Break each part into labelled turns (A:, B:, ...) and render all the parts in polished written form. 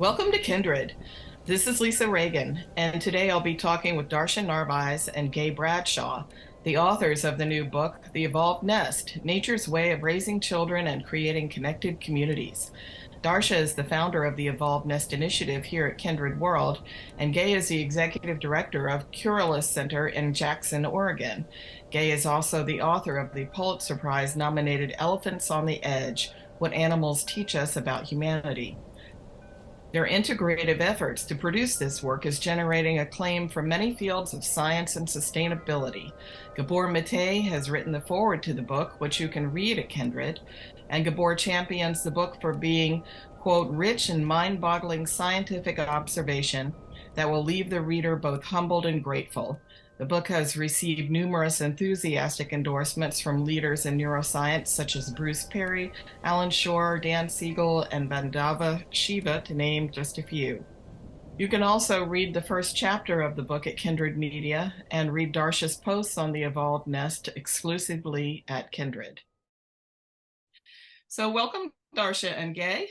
A: Welcome to Kindred. This is Lisa Reagan, and today I'll be talking with Darcia Narvaez and Gay Bradshaw, the authors of the new book, The Evolved Nest, Nature's Way of Raising Children and Creating Connected Communities. Darcia is the founder of the Evolved Nest Initiative here at Kindred World, and Gay is the executive director of Kerulos Center in Jackson, Oregon. Gay is also the author of the Pulitzer Prize nominated Elephants on the Edge, What Animals Teach Us About Humanity. Their integrative efforts to produce this work is generating acclaim from many fields of science and sustainability. Gabor Mate has written the foreword to the book, which you can read at Kindred, and Gabor champions the book for being, quote, rich in mind-boggling scientific observation that will leave the reader both humbled and grateful. The book has received numerous enthusiastic endorsements from leaders in neuroscience such as Bruce Perry, Allan Schore, Dan Siegel, and Vandava Shiva, to name just a few. You can also read the first chapter of the book at Kindred Media and read Darcia's posts on the Evolved Nest exclusively at Kindred. So welcome, Darcia and Gay.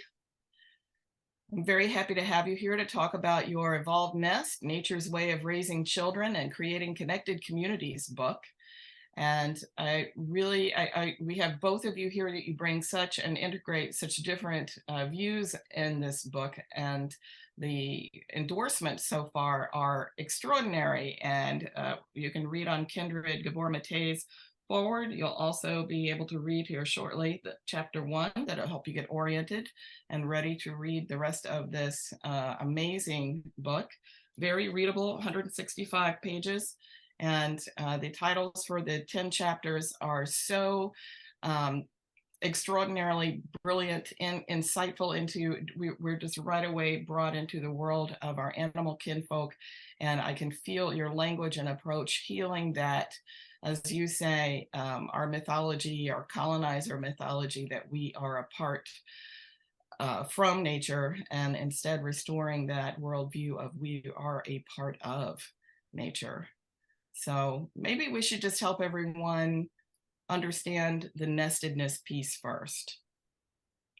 A: I'm very happy to have you here to talk about your Evolved Nest, Nature's Way of Raising Children and Creating Connected Communities book. And we have both of you here that you bring such and integrate such different views in this book. And the endorsements so far are extraordinary. And you can read on Kindred Gabor Mate's forward. You'll also be able to read here shortly the chapter 1 that'll help you get oriented and ready to read the rest of this amazing book. Very readable, 165 pages. And the titles for the 10 chapters are so extraordinarily brilliant and insightful we're just right away brought into the world of our animal kinfolk. And I can feel your language and approach healing that, as you say, our mythology, our colonizer mythology, that we are apart from nature, and instead restoring that worldview of we are a part of nature. So maybe we should just help everyone understand the nestedness piece first.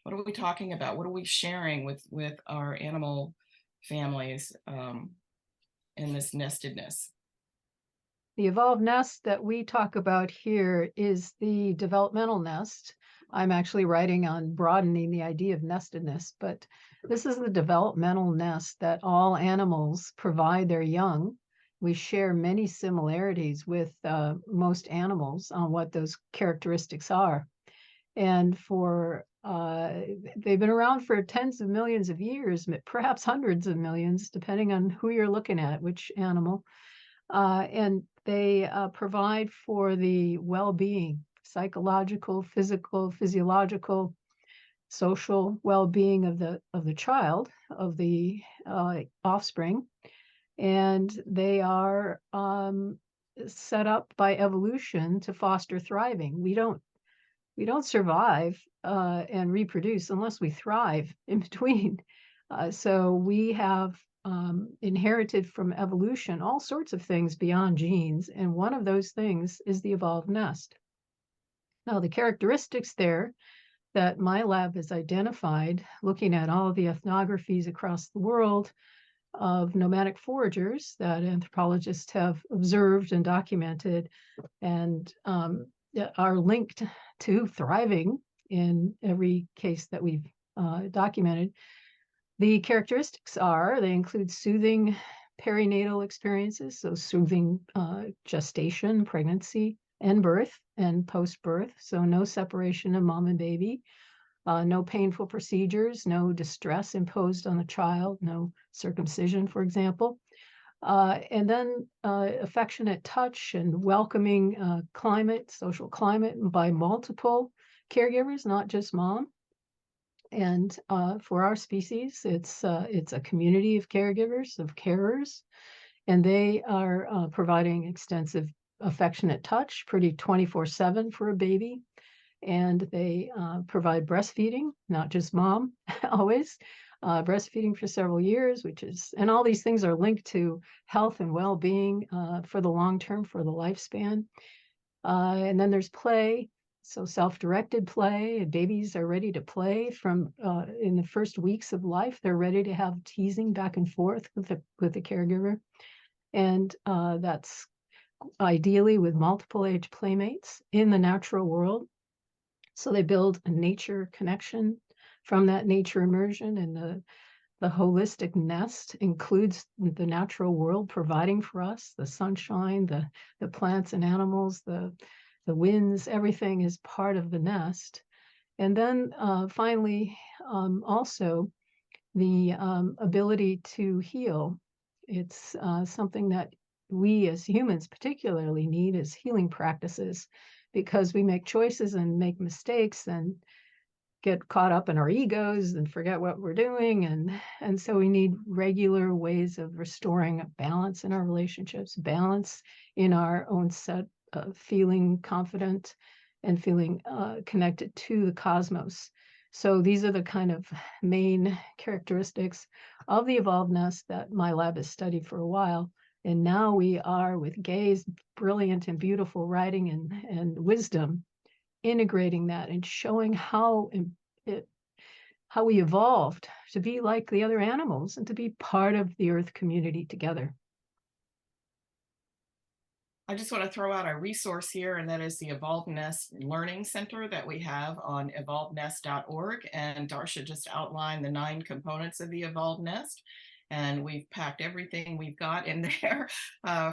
A: What are we talking about? What are we sharing with our animal families in this nestedness?
B: The evolved nest that we talk about here is the developmental nest. I'm actually writing on broadening the idea of nestedness, but this is the developmental nest that all animals provide their young. We share many similarities with most animals on what those characteristics are. And they've been around for tens of millions of years, perhaps hundreds of millions, depending on who you're looking at, which animal. And they provide for the well-being, psychological, physical, physiological, social well-being of the child, of the offspring. And they are set up by evolution to foster thriving. We don't survive and reproduce unless we thrive in between. So we have inherited from evolution all sorts of things beyond genes, and one of those things is the evolved nest. Now, the characteristics there that my lab has identified, looking at all of the ethnographies across the world of nomadic foragers that anthropologists have observed and documented, and are linked to thriving in every case that we've documented. The characteristics they include soothing perinatal experiences, so soothing gestation, pregnancy, and birth, and post-birth, so no separation of mom and baby, no painful procedures, no distress imposed on the child, no circumcision, for example. And then affectionate touch and welcoming social climate by multiple caregivers, not just mom. And for our species, it's a community of caregivers, of carers, and they are providing extensive affectionate touch, pretty 24/7 for a baby. And they provide breastfeeding, not just mom, always. Breastfeeding for several years, and all these things are linked to health and well-being for the long term, for the lifespan. And then there's play. So self-directed play, babies are ready to play from in the first weeks of life. They're ready to have teasing back and forth with the caregiver. And that's ideally with multiple age playmates in the natural world. So they build a nature connection from that nature immersion, and the holistic nest includes the natural world providing for us, the sunshine, the plants and animals, the winds, everything is part of the nest. And then finally, also the ability to heal. It's something that we as humans particularly need as healing practices, because we make choices and make mistakes and get caught up in our egos and forget what we're doing. And so we need regular ways of restoring a balance in our relationships, balance in our own set of feeling confident and feeling connected to the cosmos. So these are the kind of main characteristics of the evolved nest that my lab has studied for a while. And now we are, with Gay's brilliant and beautiful writing and wisdom, integrating that and showing how we evolved to be like the other animals and to be part of the earth community together.
A: I just want to throw out a resource here, and that is the Evolved Nest Learning Center that we have on evolvednest.org. And Darcia just outlined the 9 components of the Evolved Nest. And we've packed everything we've got in there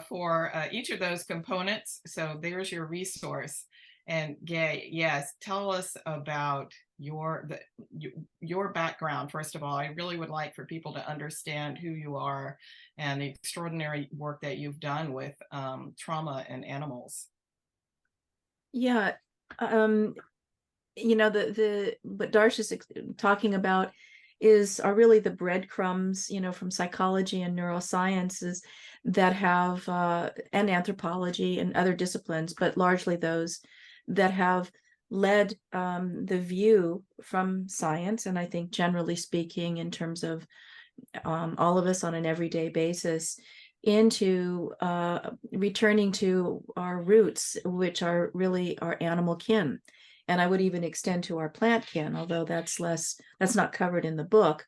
A: for each of those components. So there's your resource. And Gay, yes, tell us about your background. First of all, I really would like for people to understand who you are and the extraordinary work that you've done with trauma and animals.
C: Yeah, you know, the what Darcia's talking about are really the breadcrumbs, you know, from psychology and neurosciences that have and anthropology and other disciplines, but largely those that have led the view from science, and I think generally speaking, in terms of all of us on an everyday basis, into returning to our roots, which are really our animal kin. And I would even extend to our plant kin, although that's not covered in the book.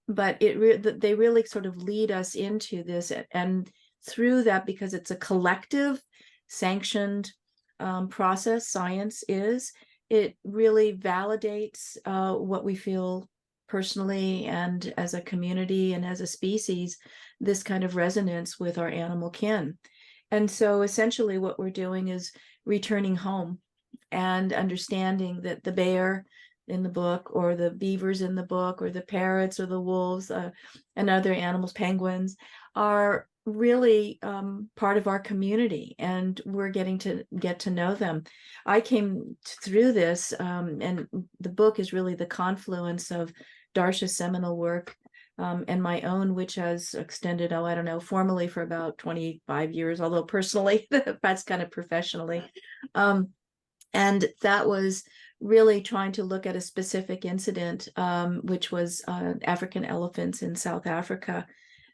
C: But they really sort of lead us into this, and through that, because it's a collective sanctioned process, science is, it really validates what we feel personally and as a community and as a species, this kind of resonance with our animal kin. And so essentially what we're doing is returning home and understanding that the bear in the book, or the beavers in the book, or the parrots, or the wolves, and other animals, penguins, are really part of our community, and we're getting to get to know them. I came through this, and the book is really the confluence of Darcia's seminal work and my own, which has extended, I don't know, formally for about 25 years, although personally, that's kind of professionally. And that was really trying to look at a specific incident, which was African elephants in South Africa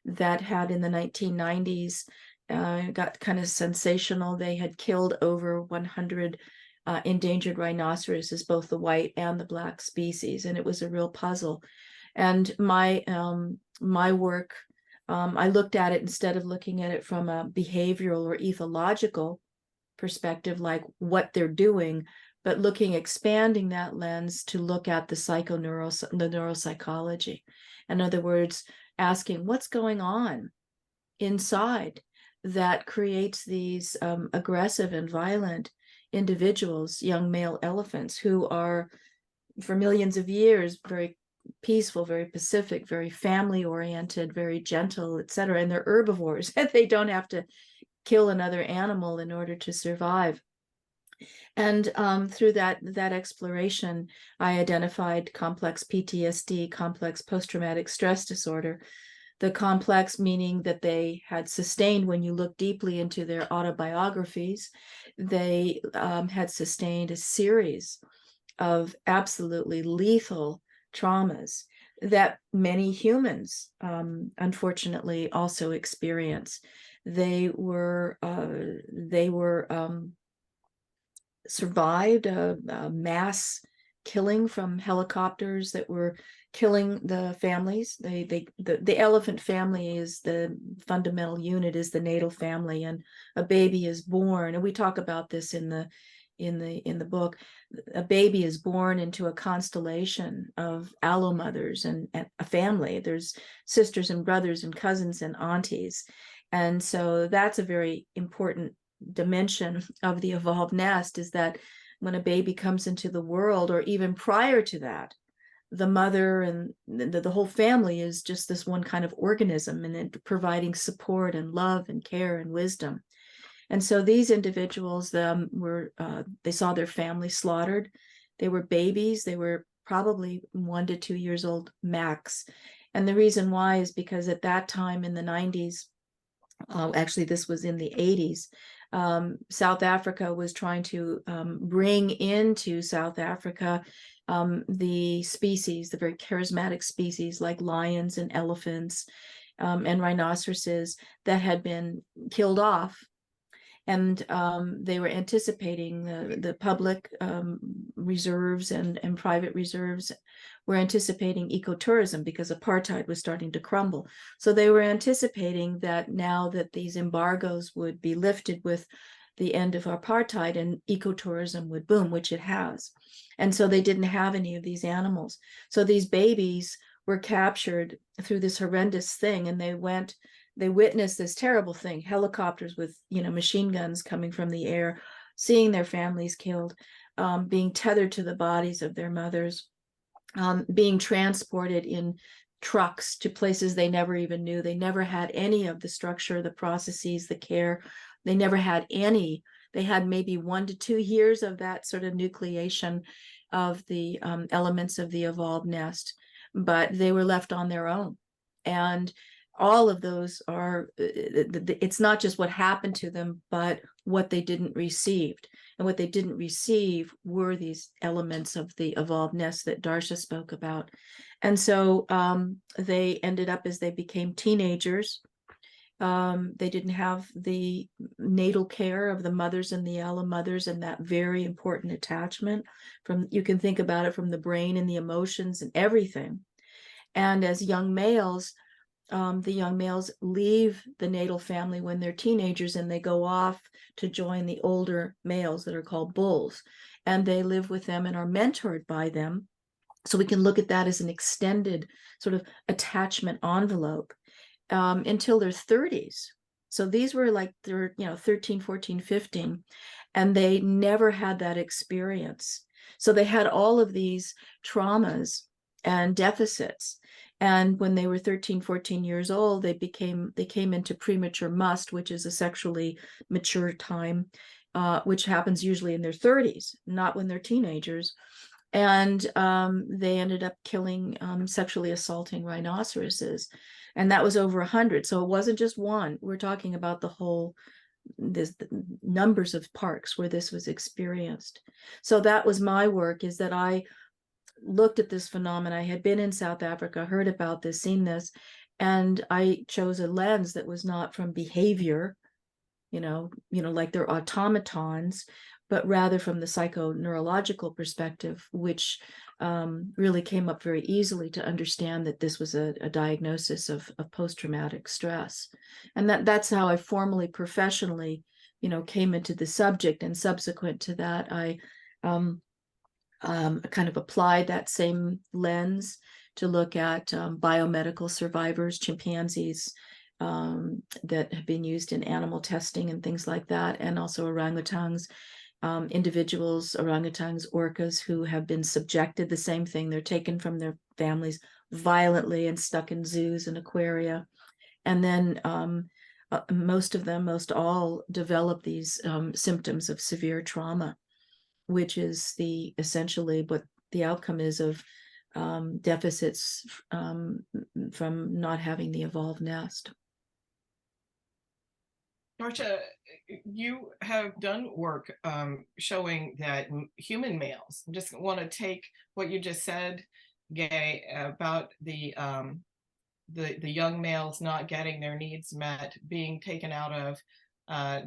C: that had, in the 1990s, got kind of sensational. They had killed over 100 endangered rhinoceroses, both the white and the black species, and it was a real puzzle. And my work, I looked at it, instead of looking at it from a behavioral or ethological perspective, like what they're doing, but expanding that lens to look at the neuropsychology. In other words, asking what's going on inside that creates these aggressive and violent individuals, young male elephants, who are for millions of years very peaceful, very pacific, very family oriented, very gentle, etc. And they're herbivores. They don't have to kill another animal in order to survive. And through that exploration, I identified complex PTSD, complex post-traumatic stress disorder. The complex meaning that they had sustained, when you look deeply into their autobiographies, they had sustained a series of absolutely lethal traumas that many humans, unfortunately, also experience. They were survived a mass killing from helicopters that were killing the families. The elephant family is the fundamental unit, is the natal family, and a baby is born. And we talk about this in the book. A baby is born into a constellation of allo mothers and a family. There's sisters and brothers and cousins and aunties. And so that's a very important dimension of the evolved nest, is that when a baby comes into the world, or even prior to that, the mother and the whole family is just this one kind of organism, and it providing support and love and care and wisdom. And so these individuals they saw their family slaughtered. They were babies. They were probably 1 to 2 years old max. And the reason why is because at that time in the 90s, actually this was in the 80s, South Africa was trying to bring into South Africa the species, the very charismatic species like lions and elephants and rhinoceroses that had been killed off. And they were anticipating the public reserves and private reserves were anticipating ecotourism, because apartheid was starting to crumble. So they were anticipating that now that these embargoes would be lifted with the end of apartheid, and ecotourism would boom, which it has. And so they didn't have any of these animals. So these babies were captured through this horrendous thing, and they witnessed this terrible thing, helicopters with, machine guns coming from the air, seeing their families killed, being tethered to the bodies of their mothers, being transported in trucks to places they never even knew. They never had any of the structure, the processes, the care. They never had any. They had maybe 1 to 2 years of that sort of nucleation of the elements of the evolved nest, but they were left on their own. And all of those are, it's not just what happened to them, but what they didn't receive. And what they didn't receive were these elements of the evolved nest that Darcia spoke about. And so they ended up, as they became teenagers, they didn't have the natal care of the mothers and the allo mothers, and that very important attachment from, you can think about it, from the brain and the emotions and everything. And as young males, the young males leave the natal family when they're teenagers, and they go off to join the older males that are called bulls, and they live with them and are mentored by them. So we can look at that as an extended sort of attachment envelope until their 30s. So these were like they're 13, 14, 15, and they never had that experience. So they had all of these traumas and deficits. And when they were 13, 14 years old, they came into premature must, which is a sexually mature time, which happens usually in their 30s, not when they're teenagers. And they ended up killing, sexually assaulting rhinoceroses. And that was over 100. So it wasn't just one. We're talking about this numbers of parks where this was experienced. So that was my work, is that I looked at this phenomenon. I had been in South Africa, heard about this, seen this, and I chose a lens that was not from behavior, like they're automatons, but rather from the psychoneurological perspective, which really came up very easily to understand that this was a diagnosis of post-traumatic stress. And that's how I formally, professionally, came into the subject. And subsequent to that, I kind of applied that same lens to look at biomedical survivors, chimpanzees that have been used in animal testing and things like that, and also orangutans, individuals, orangutans, orcas, who have been subjected, the same thing, they're taken from their families violently and stuck in zoos and aquaria. And then most all develop these symptoms of severe trauma, which is essentially what the outcome is of deficits from not having the evolved nest.
A: Darcia, you have done work showing that human males, I just want to take what you just said, Gay, about the young males not getting their needs met, being taken out of,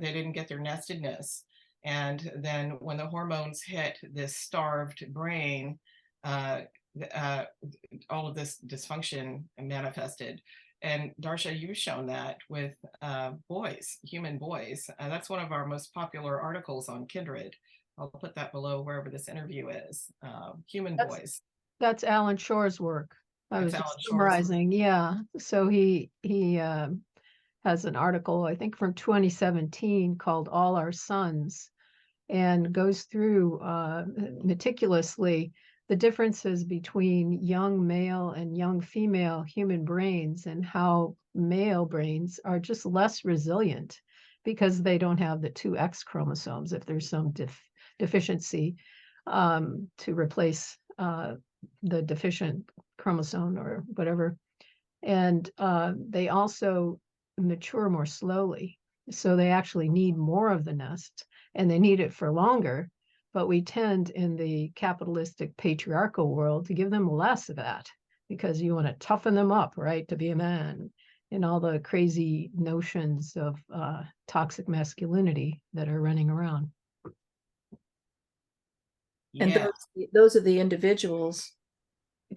A: they didn't get their nestedness. And then when the hormones hit this starved brain, all of this dysfunction manifested. And Darcia, you've shown that with boys, human boys. That's one of our most popular articles on Kindred. I'll put that below wherever this interview is. Human boys.
B: That's Allan Schore's work. I
A: That's
B: was
A: Allan
B: just
A: Schore's.
B: summarizing. Yeah. So he has an article, I think from 2017, called All Our Sons, and goes through meticulously the differences between young male and young female human brains, and how male brains are just less resilient because they don't have the two X chromosomes if there's some deficiency to replace the deficient chromosome or whatever. And they also mature more slowly. So they actually need more of the nest, and they need it for longer. But we tend in the capitalistic patriarchal world to give them less of that because you want to toughen them up, right, to be a man, and all the crazy notions of toxic masculinity that are running around.
C: And
A: Yeah.
C: those are the individuals,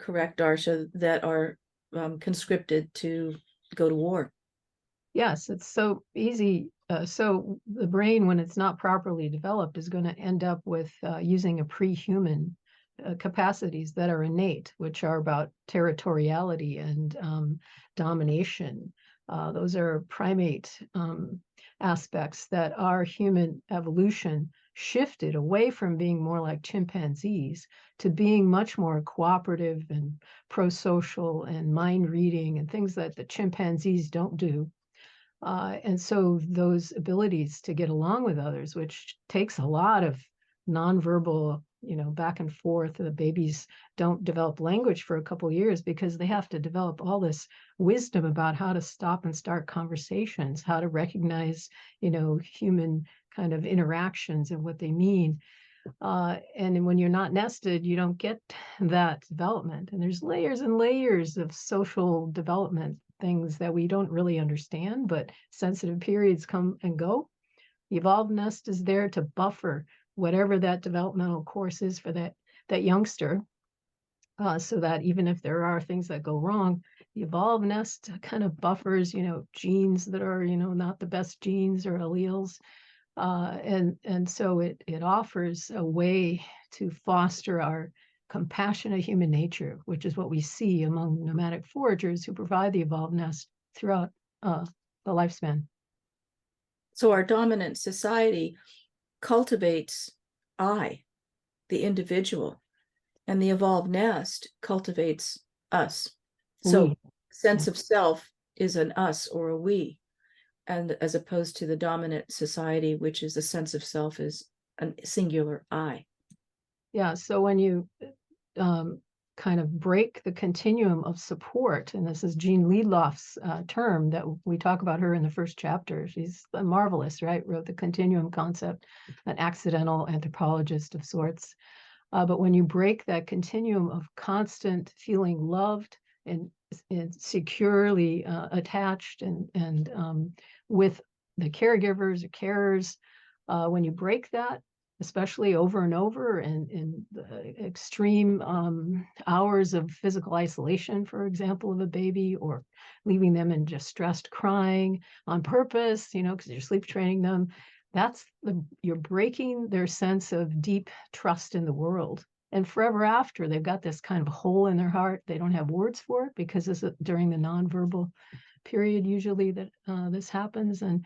C: correct, Darcia, that are conscripted to go to war.
B: Yes, it's so easy. So the brain, when it's not properly developed, is going to end up with using a pre-human capacities that are innate, which are about territoriality and domination. Those are primate aspects that our human evolution shifted away from being more like chimpanzees to being much more cooperative and pro-social and mind reading and things that the chimpanzees don't do. And so those abilities to get along with others, which takes a lot of nonverbal, back and forth. The babies don't develop language for a couple of years because they have to develop all this wisdom about how to stop and start conversations, how to recognize, human kind of interactions and what they mean. And when you're not nested, you don't get that development. And there's layers and layers of social development things that we don't really understand, but sensitive periods come and go. The evolved nest is there to buffer whatever that developmental course is for that youngster, so that even if there are things that go wrong, the evolved nest kind of buffers, genes that are, not the best genes or alleles. And so it offers a way to foster our compassionate human nature, which is what we see among nomadic foragers who provide the evolved nest throughout the lifespan.
C: So our dominant society cultivates I, the individual, and the evolved nest cultivates us. So sense of self is an us or a we, and as opposed to the dominant society, which is a sense of self is a singular I.
B: Yeah, so when you kind of break the continuum of support, and this is Jean Liedloff's term that we talk about her in the first chapter. She's marvelous, right? Wrote the continuum concept, an accidental anthropologist of sorts. But when you break that continuum of constant feeling loved and securely attached and with the caregivers or carers, when you break that, especially over and over, and in the extreme hours of physical isolation, for example, of a baby, or leaving them in distressed crying on purpose, because you're sleep training them, you're breaking their sense of deep trust in the world. And forever after, they've got this kind of hole in their heart. They don't have words for it because it's during the nonverbal period usually that this happens. And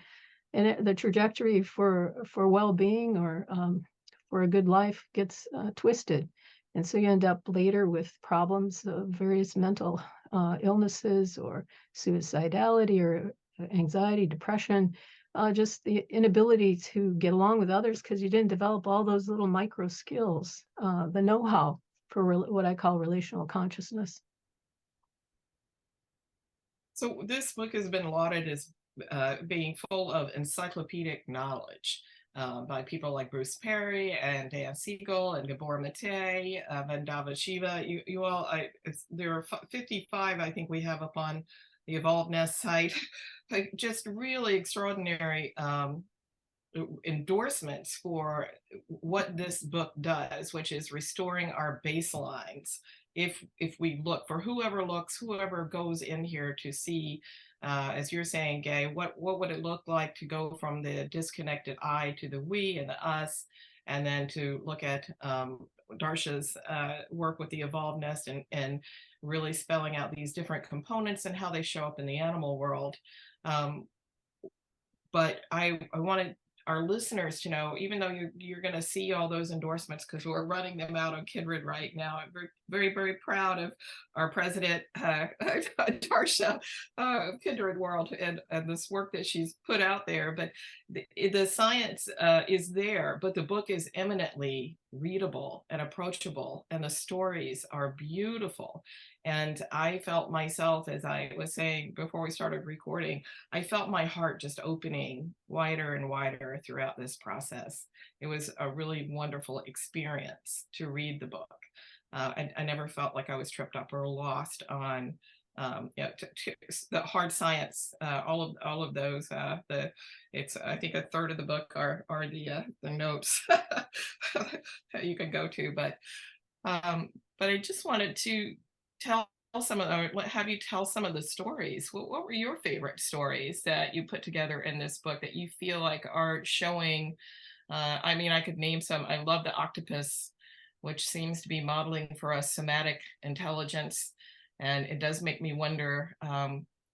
B: the trajectory for well-being or for a good life gets twisted. And so you end up later with problems of various mental illnesses or suicidality or anxiety, depression, just the inability to get along with others because you didn't develop all those little micro skills, the know-how for what I call relational consciousness.
A: So this book has been lauded as being full of encyclopedic knowledge by people like Bruce Perry and Dan Siegel and Gabor Mate, Vandava Shiva. You all, there are 55, I think we have up on the Evolved Nest site. Just really extraordinary endorsements for what this book does, which is restoring our baselines. If we look, for whoever looks, whoever goes in here to see, as you're saying, Gay, what would it look like to go from the disconnected I to the we and the us, and then to look at Darcia's work with the evolved nest, and really spelling out these different components and how they show up in the animal world. But I wanted our listeners to know, even though you're going to see all those endorsements, because we're running them out on Kindred right now. I'm very, very proud of our president, Darcia, Kindred World, and this work that she's put out there. But the science is there, but the book is eminently readable and approachable, and the stories are beautiful. And I felt myself, as I was saying before we started recording, I felt my heart just opening wider and wider throughout this process. It was a really wonderful experience to read the book. I never felt like I was tripped up or lost on the hard science. All of those. It's, I think, a third of the book are the notes that you can go to. But I just wanted to have you tell some of the stories. What were your favorite stories that you put together in this book that you feel like are showing? I mean, I could name some. I love the octopus, which seems to be modeling for us somatic intelligence. And it does make me wonder,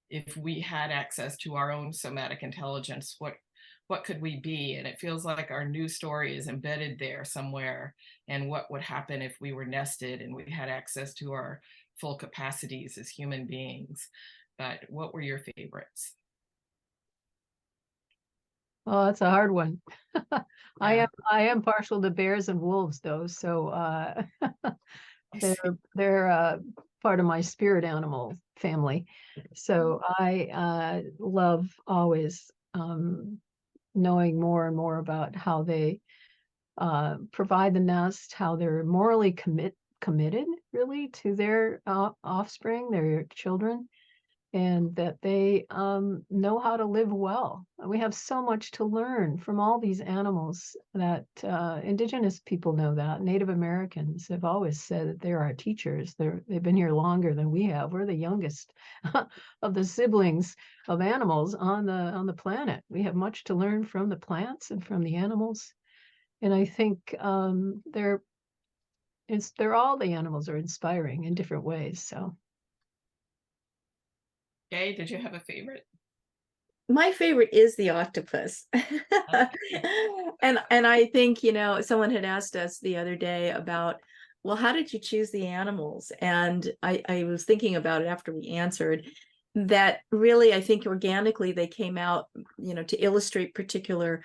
A: if we had access to our own somatic intelligence, what could we be? And it feels like our new story is embedded there somewhere. And what would happen if we were nested and we had access to our full capacities as human beings? But what were your favorites?
B: Well, that's a hard one.
A: Yeah.
B: I am partial to bears and wolves, though, so they're part of my spirit animal family. So I love always knowing more and more about how they provide the nest, how they're morally committed really to their offspring, their children, and that they know how to live well. We have so much to learn from all these animals that indigenous people know that. Native Americans have always said that they're our teachers. They've been here longer than we have. We're the youngest of the siblings of animals on the planet. We have much to learn from the plants and from the animals. And I think they're all, the animals are inspiring in different ways. So.
A: Gay, did you have a favorite?
C: My favorite is the octopus. And I think, someone had asked us the other day about, well, how did you choose the animals? And I was thinking about it after we answered that really, I think organically they came out, to illustrate particular,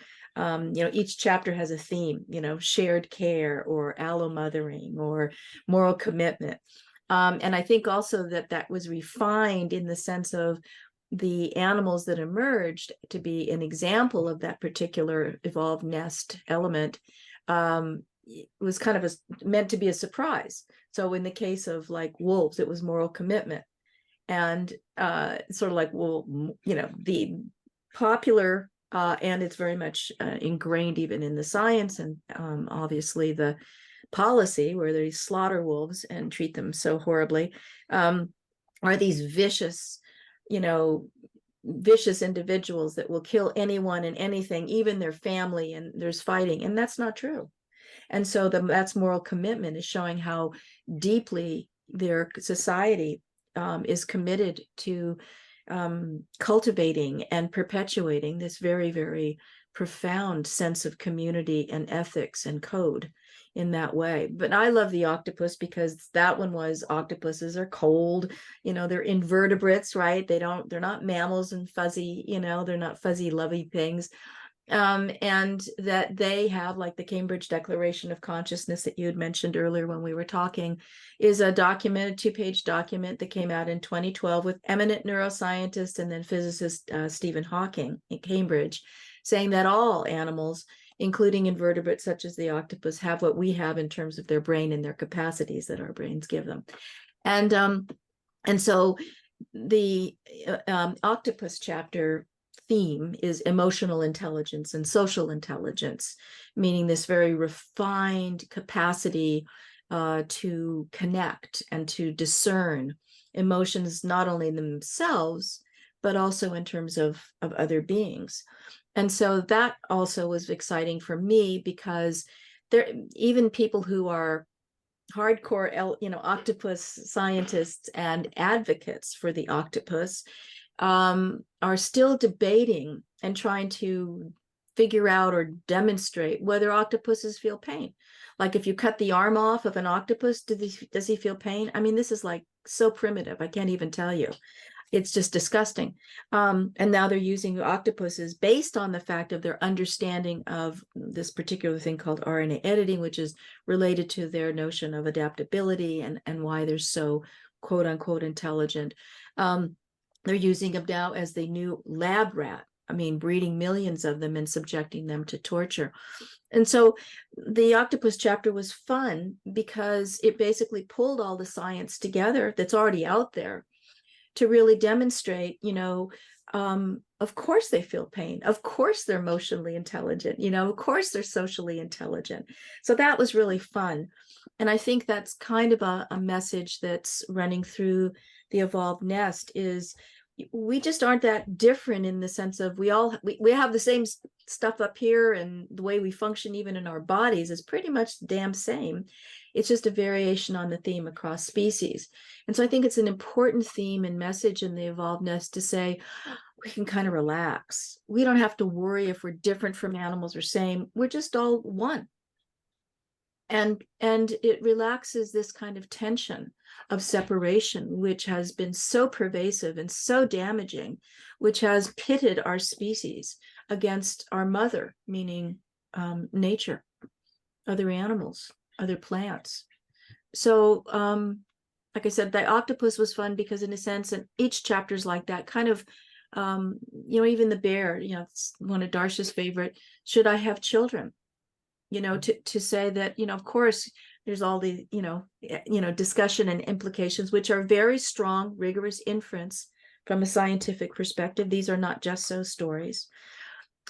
C: each chapter has a theme, shared care or allo mothering or moral commitment. And I think also that was refined in the sense of the animals that emerged to be an example of that particular evolved nest element was kind of meant to be a surprise. So in the case of like wolves, it was moral commitment. And sort of like, well, the popular, and it's very much ingrained even in the science and obviously the policy where they slaughter wolves and treat them so horribly, are these vicious individuals that will kill anyone and anything, even their family, and there's fighting, and that's not true. And so that's moral commitment, is showing how deeply their society is committed to cultivating and perpetuating this very, very profound sense of community and ethics and code in that way. But I love the octopus because that one was, octopuses are cold, they're invertebrates, right? They're not mammals and fuzzy, they're not fuzzy lovey things. And that they have, like the Cambridge Declaration of Consciousness that you had mentioned earlier when we were talking, is a 2-page document that came out in 2012 with eminent neuroscientist and then physicist Stephen Hawking at Cambridge, saying that all animals, including invertebrates such as the octopus, have what we have in terms of their brain and their capacities that our brains give them. And so the octopus chapter theme is emotional intelligence and social intelligence, meaning this very refined capacity to connect and to discern emotions, not only themselves, but also in terms of other beings. And so that also was exciting for me, because there, even people who are hardcore, octopus scientists and advocates for the octopus are still debating and trying to figure out or demonstrate whether octopuses feel pain. Like if you cut the arm off of an octopus, does he feel pain? I mean, this is like so primitive. I can't even tell you. It's just disgusting. And now they're using octopuses based on the fact of their understanding of this particular thing called RNA editing, which is related to their notion of adaptability and why they're so quote unquote intelligent. They're using them now as the new lab rat. I mean, breeding millions of them and subjecting them to torture. And so the octopus chapter was fun because it basically pulled all the science together that's already out there to really demonstrate, of course they feel pain. Of course they're emotionally intelligent. Of course they're socially intelligent. So that was really fun. And I think that's kind of a message that's running through the Evolved Nest is we just aren't that different in the sense of we have the same stuff up here, and the way we function even in our bodies is pretty much the damn same. It's just a variation on the theme across species. And so I think it's an important theme and message in the Evolved Nest to say we can kind of relax. We don't have to worry if we're different from animals or same. We're just all one. And it relaxes this kind of tension of separation, which has been so pervasive and so damaging, which has pitted our species against our mother, meaning nature, other animals, other plants. So, like I said, the octopus was fun because in a sense, and each chapter is like that kind of, even the bear, it's one of Darcia's favorite, should I have children? To say that, of course, there's all the, discussion and implications, which are very strong, rigorous inference from a scientific perspective. These are not just so stories.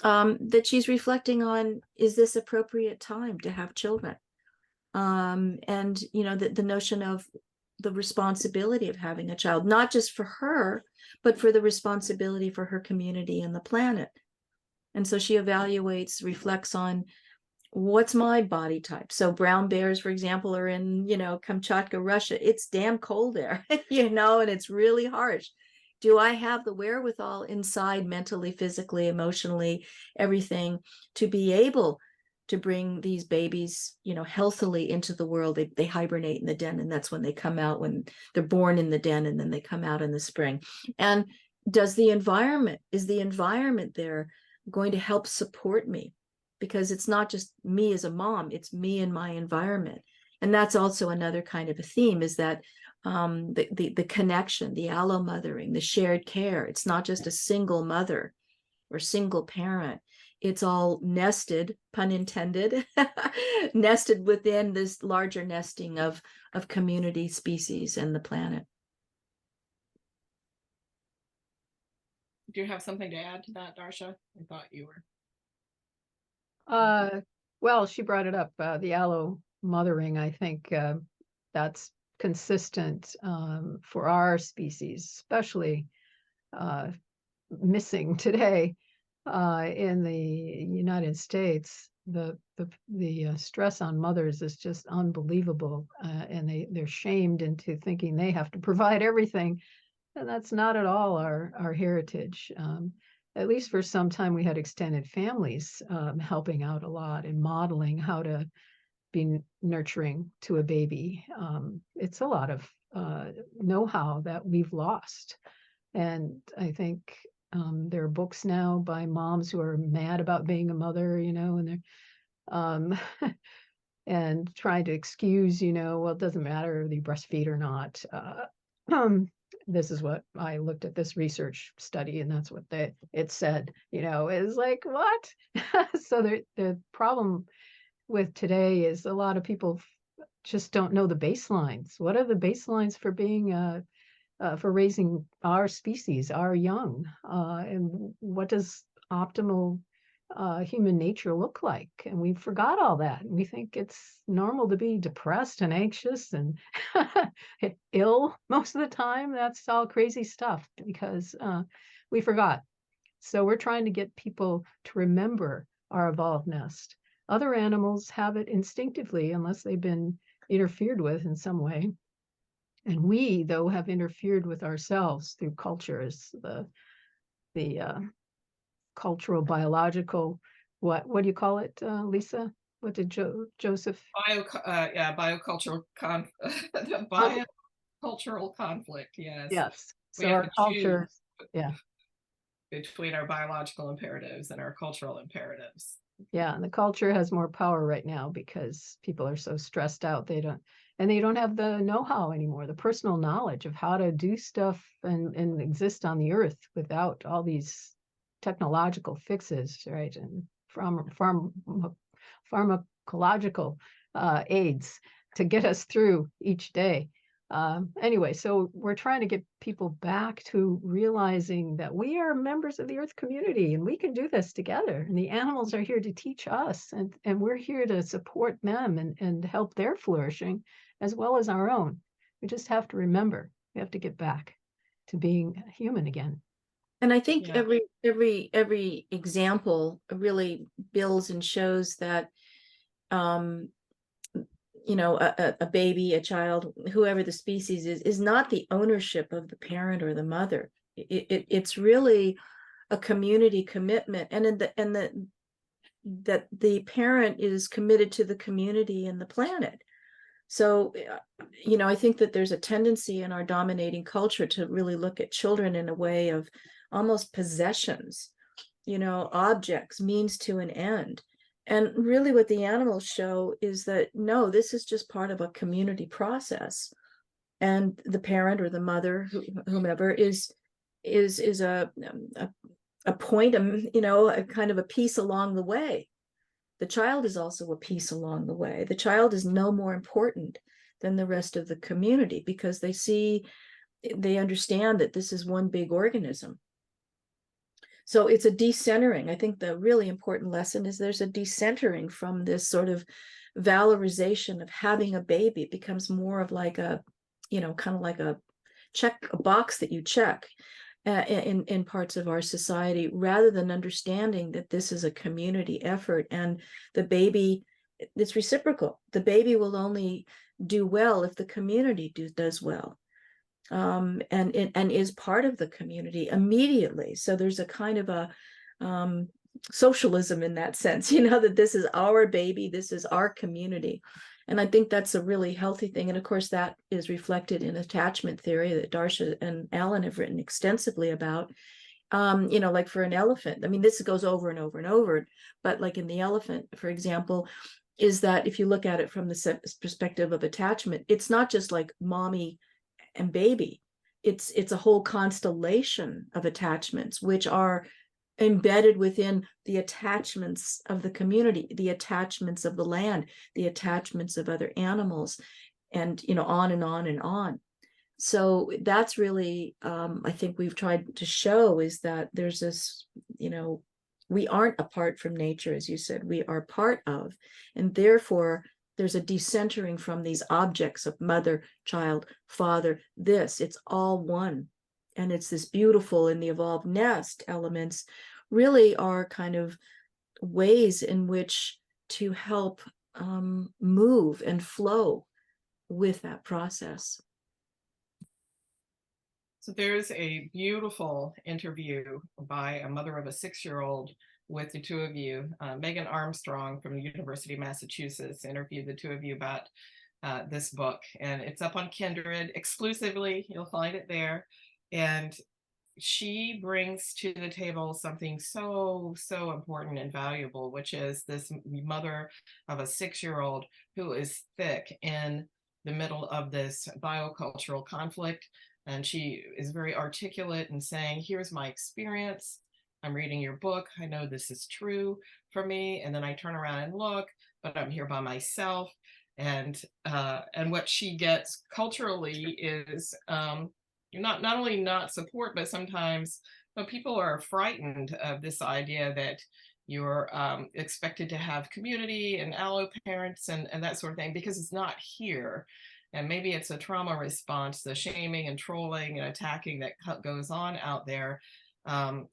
C: That she's reflecting on, is this appropriate time to have children? And, the notion of the responsibility of having a child, not just for her, but for the responsibility for her community and the planet. And so she evaluates, reflects on, what's my body type? So brown bears, for example, are in, Kamchatka, Russia. It's damn cold there, and it's really harsh. Do I have the wherewithal inside, mentally, physically, emotionally, everything, to be able to bring these babies, healthily into the world? They hibernate in the den, and that's when they come out, when they're born in the den, and then they come out in the spring. And is the environment there going to help support me? Because it's not just me as a mom, it's me and my environment. And that's also another kind of a theme, is that the connection, the allo mothering, the shared care. It's not just a single mother or single parent. It's all nested, pun intended, nested within this larger nesting of community, species, and the planet.
A: Do you have something to add to that, Darcia? I thought you were.
B: Well, she brought it up, the allo mothering. I think that's consistent for our species, especially missing today in the United States. The stress on mothers is just unbelievable, and they're shamed into thinking they have to provide everything, and that's not at all our heritage. At least for some time, we had extended families helping out a lot and modeling how to be nurturing to a baby. It's a lot of know-how that we've lost. And I think there are books now by moms who are mad about being a mother, and they're and trying to excuse, well, it doesn't matter if you breastfeed or not. This is what I looked at, this research study, and that's what it said, is like, what? So the problem with today is a lot of people just don't know the baselines. What are the baselines for being a for raising our species, our young, and what does optimal human nature look like? And we forgot all that. We think it's normal to be depressed and anxious and ill most of the time. That's all crazy stuff because we forgot. So we're trying to get people to remember our evolved nest. Other animals have it instinctively unless they've been interfered with in some way. And we, though, have interfered with ourselves through cultures, the cultural, biological, what do you call it, Lisa? What did Joseph?
A: Biocultural the biocultural conflict. Yes.
B: Yes.
A: We
B: So
A: have
B: our
A: to
B: culture,
A: choose
B: yeah,
A: between our biological imperatives and our cultural imperatives.
B: yeah. And the culture has more power right now because people are so stressed out. They don't have the know-how anymore, the personal knowledge of how to do stuff and exist on the earth without all these technological fixes, right? And pharmacological aids to get us through each day. Anyway, so we're trying to get people back to realizing that we are members of the earth community and we can do this together. And the animals are here to teach us, and we're here to support them and help their flourishing as well as our own. We just have to remember, we have to get back to being human again.
C: And I think
A: Yeah.
C: every example really builds and shows that a baby, a child, whoever the species is not the ownership of the parent or the mother. It's really a community commitment, and that the parent is committed to the community and the planet. So, I think that there's a tendency in our dominating culture to really look at children in a way of almost possessions, objects, means to an end. And really what the animals show is that, no, this is just part of a community process. And the parent or the mother, whomever, is a point, a kind of a piece along the way. The child is also a piece along the way. The child is no more important than the rest of the community because they understand that this is one big organism. So it's a decentering. I think the really important lesson is there's a decentering from this sort of valorization of having a baby. It becomes more of like a, kind of like a box that you check in parts of our society, rather than understanding that this is a community effort and the baby, it's reciprocal. The baby will only do well if the community does well. And is part of the community immediately. So there's a kind of a socialism in that sense, that this is our baby, this is our community. And I think that's a really healthy thing. And of course, that is reflected in attachment theory that Darcia and Allan have written extensively about. Like for an elephant, I mean, this goes over and over and over, but like in the elephant, for example, is that if you look at it from the perspective of attachment, it's not just like mommy and baby. It's a whole constellation of attachments, which are embedded within the attachments of the community, the attachments of the land, the attachments of other animals, and on and on and on. So that's really, I think we've tried to show, is that there's this, we aren't apart from nature, as you said, we are part of, and therefore there's a decentering from these objects of mother, child, father, it's all one. And it's this beautiful, in the evolved nest elements really are kind of ways in which to help move and flow with that process.
A: So there's a beautiful interview by a mother of a 6-year-old with the two of you. Megan Armstrong from the University of Massachusetts interviewed the two of you about this book, and it's up on Kindred exclusively. You'll find it there. And she brings to the table something so important and valuable, which is this mother of a 6-year-old who is thick in the middle of this biocultural conflict. And she is very articulate in saying, here's my experience. I'm reading your book. I know this is true for me. And then I turn around and look, but I'm here by myself. And what she gets culturally is, not only not support, but sometimes people are frightened of this idea that you're expected to have community and allo parents and that sort of thing, because it's not here. And maybe it's a trauma response, the shaming and trolling and attacking that goes on out there.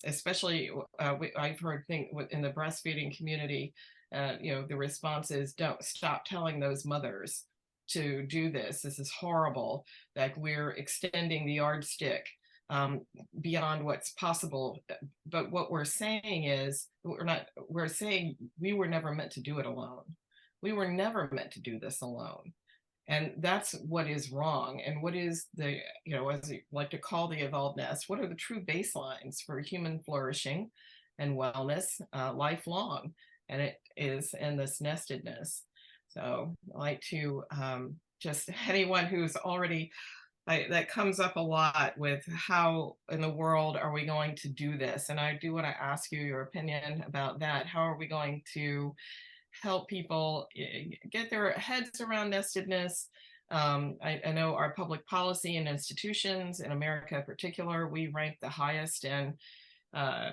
A: Especially, I've heard in the breastfeeding community, the response is, don't stop telling those mothers to do this. This is horrible. Like, we're extending the yardstick beyond what's possible. But what we're saying is, we're saying we were never meant to do it alone. We were never meant to do this alone. And that's what is wrong. And what is the, as you like to call the evolved nest, what are the true baselines for human flourishing and wellness lifelong? And it is in this nestedness. So I like to just anyone who's already, that comes up a lot with how in the world are we going to do this? And I do want to ask you your opinion about that. How are we going to help people get their heads around nestedness? I know our public policy and institutions in America in particular, we rank the highest in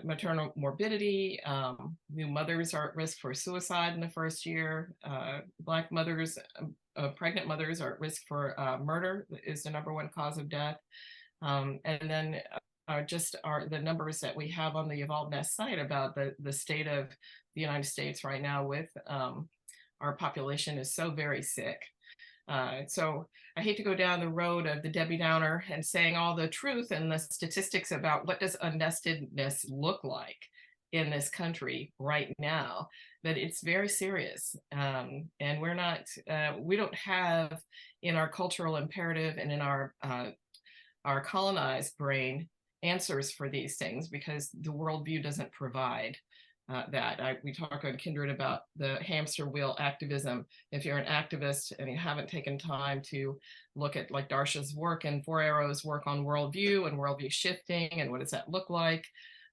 A: maternal morbidity. New mothers are at risk for suicide in the first year. Black mothers, pregnant mothers are at risk for murder, is the #1 cause of death. And then the numbers that we have on the Evolved Nest site about the state of the United States right now with our population is so very sick. So I hate to go down the road of the Debbie Downer and saying all the truth and the statistics about what does unnestedness look like in this country right now, but it's very serious. And we don't have in our cultural imperative and in our colonized brain answers for these things, because the worldview doesn't provide that. We talk on Kindred about the hamster wheel activism. If you're an activist and you haven't taken time to look at like Darcia's work and Four Arrows' work on worldview and worldview shifting and what does that look like,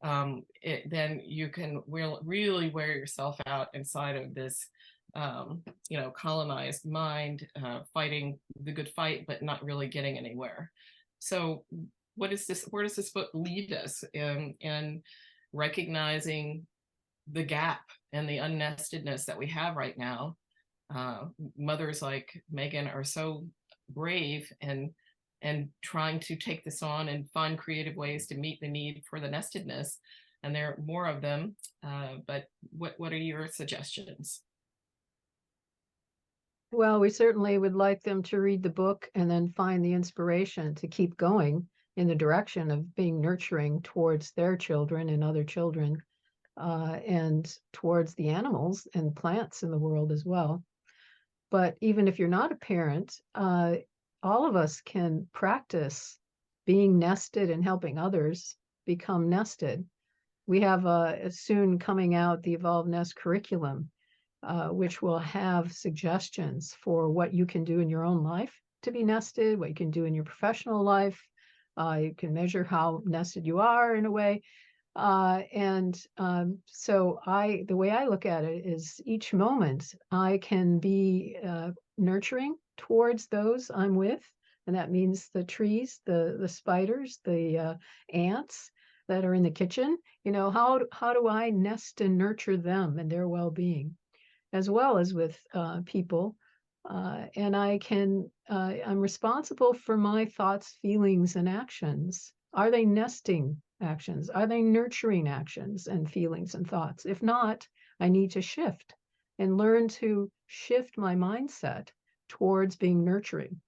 A: then you can really wear yourself out inside of this colonized mind, fighting the good fight, but not really getting anywhere. So where does this book lead us in recognizing the gap and the unnestedness that we have right now? Mothers like Megan are so brave and trying to take this on and find creative ways to meet the need for the nestedness. And there are more of them, but what are your suggestions?
B: Well, we certainly would like them to read the book and then find the inspiration to keep going in the direction of being nurturing towards their children and other children, and towards the animals and plants in the world as well. But even if you're not a parent, all of us can practice being nested and helping others become nested. We have soon coming out the Evolved Nest curriculum, which will have suggestions for what you can do in your own life to be nested, what you can do in your professional life. You can measure how nested you are in a way. So the way I look at it is each moment I can be nurturing towards those I'm with. And that means the trees, the spiders, the ants that are in the kitchen. How do I nest and nurture them and their well-being, as well as with people? And I'm responsible for my thoughts, feelings, and actions. Are they nesting actions? Are they nurturing actions and feelings and thoughts? If not, I need to shift and learn to shift my mindset towards being nurturing.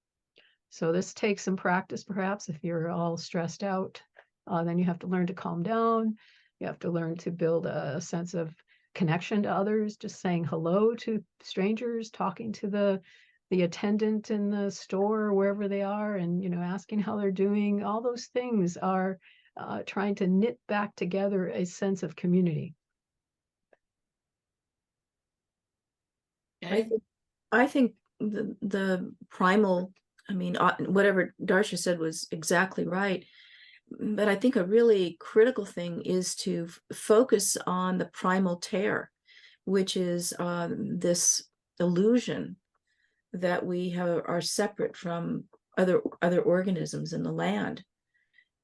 B: So this takes some practice, perhaps. If you're all stressed out, then you have to learn to calm down. You have to learn to build a sense of connection to others, just saying hello to strangers, talking to the attendant in the store or wherever they are, and asking how they're doing. All those things are trying to knit back together a sense of community.
A: Okay.
C: I think the primal, whatever Darcia said was exactly right. But I think a really critical thing is to focus on the primal tear, which is this illusion that we are separate from other organisms in the land.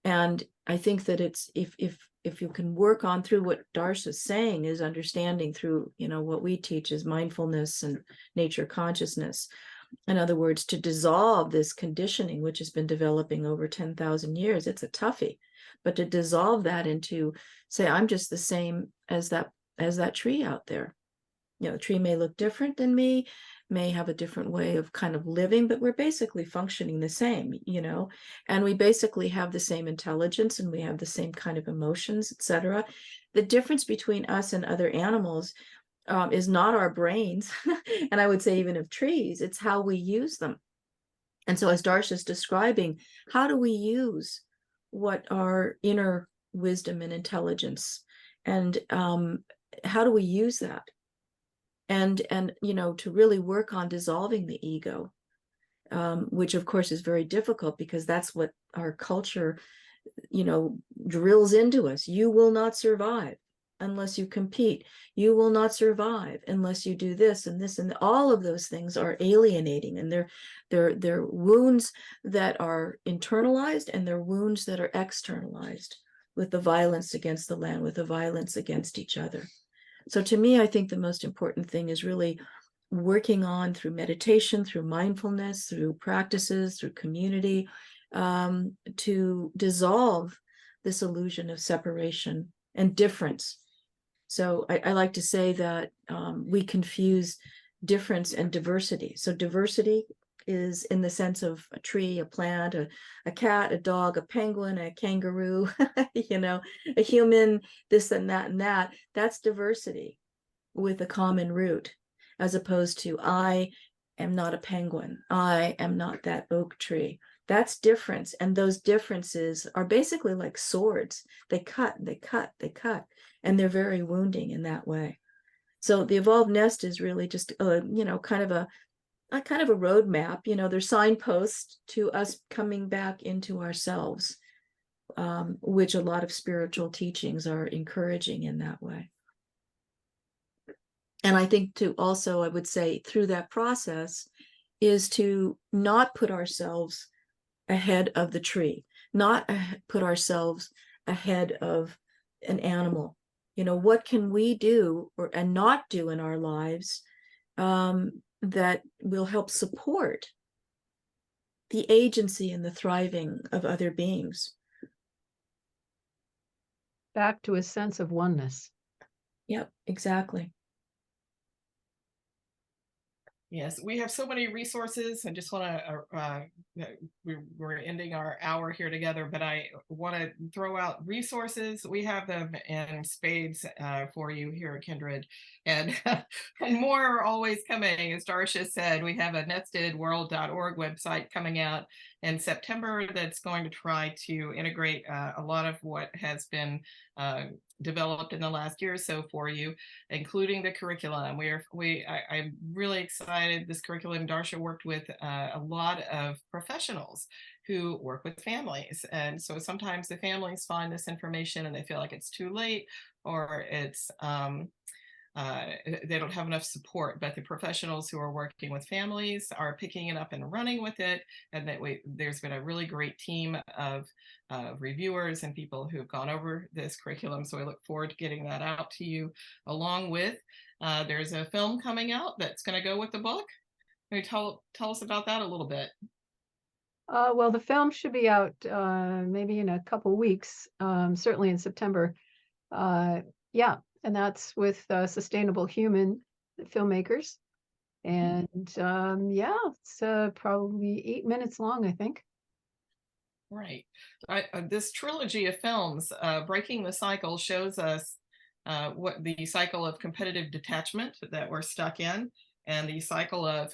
C: And I think that it's, if you can work on through what Darcia's saying, is understanding through, what we teach is mindfulness and nature consciousness. In other words, to dissolve this conditioning, which has been developing over 10,000 years, it's a toughie. But to dissolve that into, say, I'm just the same as that tree out there. The tree may look different than me, may have a different way of kind of living, but we're basically functioning the same, and we basically have the same intelligence, and we have the same kind of emotions, etc. The difference between us and other animals is not our brains, and I would say even of trees, it's how we use them. And so, as Darcia's describing, how do we use what our inner wisdom and intelligence, and how do we use that? And to really work on dissolving the ego, which of course is very difficult, because that's what our culture, drills into us. You will not survive unless you compete. You will not survive unless you do this and this, and all of those things are alienating, and they're wounds that are internalized, and they're wounds that are externalized, with the violence against the land, with the violence against each other. So to me, I think the most important thing is really working on, through meditation, through mindfulness, through practices, through community, to dissolve this illusion of separation and difference. So I like to say that we confuse difference and diversity. So diversity is in the sense of a tree, a plant, a cat, a dog, a penguin, a kangaroo, a human, this and that and that. That's diversity with a common root, as opposed to I am not a penguin. I am not that oak tree. That's difference. And those differences are basically like swords. They cut, they cut, they cut, and they're very wounding in that way. So the evolved nest is really just, kind of a roadmap. They're signposts to us coming back into ourselves, which a lot of spiritual teachings are encouraging in that way. And I think to also, I would say, through that process, is to not put ourselves ahead of the tree, not put ourselves ahead of an animal. What can we do and not do in our lives that will help support the agency and the thriving of other beings?
B: Back to a sense of oneness.
C: Yep, exactly.
A: Yes, we have so many resources. I just want to, we're ending our hour here together, but I want to throw out resources. We have them in spades for you here at Kindred, and and more are always coming. As Darcia said, we have a nestedworld.org website coming out in September that's going to try to integrate a lot of what has been developed in the last year or so for you, including the curriculum. I'm really excited. This curriculum, Darcia worked with a lot of professionals who work with families. And so sometimes the families find this information and they feel like it's too late, or it's they don't have enough support, but the professionals who are working with families are picking it up and running with it. And there's been a really great team of reviewers and people who've gone over this curriculum. So I look forward to getting that out to you. Along with, there's a film coming out that's going to go with the book. Can you tell us about that a little bit?
B: Well, the film should be out maybe in a couple weeks, certainly in September. Yeah, and that's with Sustainable Human filmmakers. And yeah, it's probably 8 minutes long, I think.
A: Right. This trilogy of films, Breaking the Cycle, shows us what the cycle of competitive detachment that we're stuck in, and the cycle of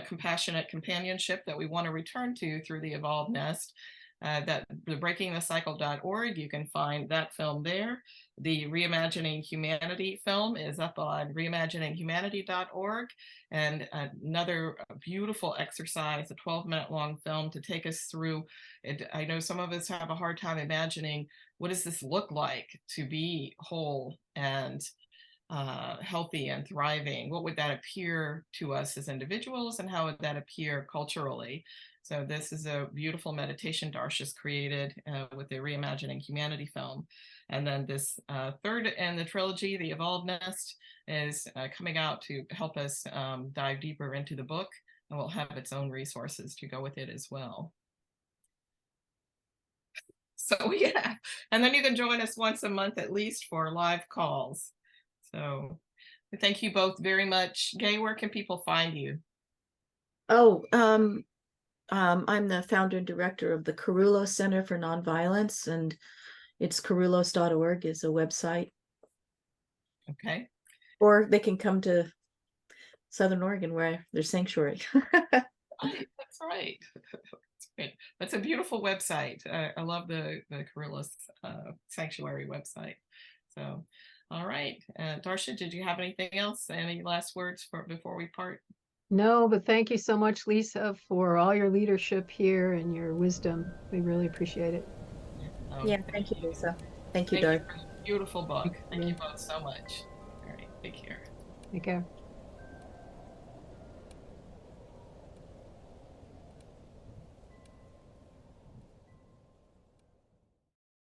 A: compassionate companionship that we want to return to through the evolved nest. That the breakingthecycle.org, you can find that film there. The Reimagining Humanity film is up on reimagininghumanity.org, and another beautiful exercise, a 12-minute long film to take us through it. I know some of us have a hard time imagining, what does this look like to be whole and healthy and thriving? What would that appear to us as individuals, and how would that appear culturally? So this is a beautiful meditation Darcia's created with the Reimagining Humanity film. And then this third in the trilogy, The Evolved Nest, is coming out to help us dive deeper into the book, and will have its own resources to go with it as well. So yeah, and then you can join us once a month at least for live calls. So thank you both very much. Gay, where can people find you?
C: Oh, I'm the founder and director of the Kerulos Center for Nonviolence, and it's kerulos.org is a website.
A: Okay.
C: Or they can come to Southern Oregon where there's sanctuary.
A: That's right. That's great. That's a beautiful website. I love the Kerulos Sanctuary website. So, all right. Darcia, did you have anything else? Any last words before we part?
B: No, but thank you so much, Lisa, for all your leadership here and your wisdom. We really appreciate it.
C: Yeah, thank you, Lisa. Thank you,
A: Thank
C: Dar.
A: you for the beautiful book. Thank you both so much. All right, take care.
B: Take care.